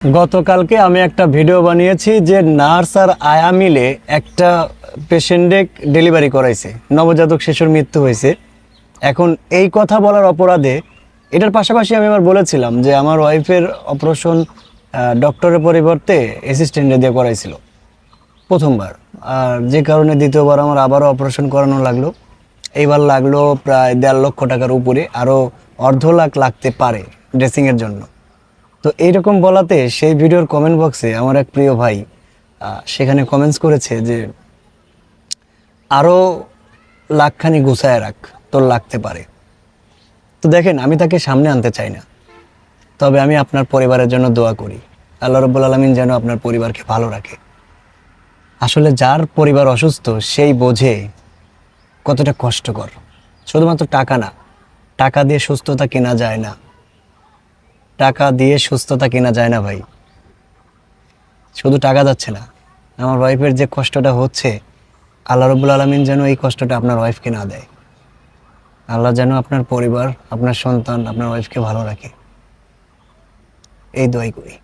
গতকালকে আমি একটা ভিডিও বানিয়েছি যে নার্স আর আয়া মিলে একটা পেশেন্টে ডেলিভারি করাইছে, নবজাতক শিশুর মৃত্যু হয়েছে। এখন এই কথা বলার অপরাধে এটার পাশাপাশি আমি আবার বলেছিলাম যে আমার ওয়াইফের অপারেশন ডক্টরের পরিবর্তে অ্যাসিস্ট্যান্টে দিয়ে করাইছিল প্রথমবার, আর যে কারণে দ্বিতীয়বার আমার আবারও অপারেশন করানো লাগলো। এইবার লাগলো প্রায় 1.5 লক্ষ টাকার উপরে, আরও অর্ধ লাখ লাগতে পারে ড্রেসিংয়ের জন্য। তো এইরকম বলাতে সেই ভিডিওর কমেন্ট বক্সে আমার এক প্রিয় ভাই সেখানে কমেন্টস করেছে যে আরও লাখখানি গুছায় রাখ, তোর লাগতে পারে। তো দেখেন, আমি তাকে সামনে আনতে চাই না, তবে আমি আপনার পরিবারের জন্য দোয়া করি আল্লাহ রাব্বুল আলামিন যেন আপনার পরিবারকে ভালো রাখে। আসলে যার পরিবার অসুস্থ সেই বোঝে কতটা কষ্টকর। শুধুমাত্র টাকা না, টাকা দিয়ে সুস্থতা কেনা যায় না, টাকা দিয়ে সুস্থতা কেনা যায় না ভাই। শুধু টাকা যাচ্ছে না, আমার ওয়াইফের যে কষ্টটা হচ্ছে, আল্লাহ রাব্বুল আলামিন যেন এই কষ্টটা আপনার ওয়াইফকে না দেয়। আল্লাহ যেন আপনার পরিবার, আপনার সন্তান, আপনার ওয়াইফকে ভালো রাখে, এই দোয়াই করি।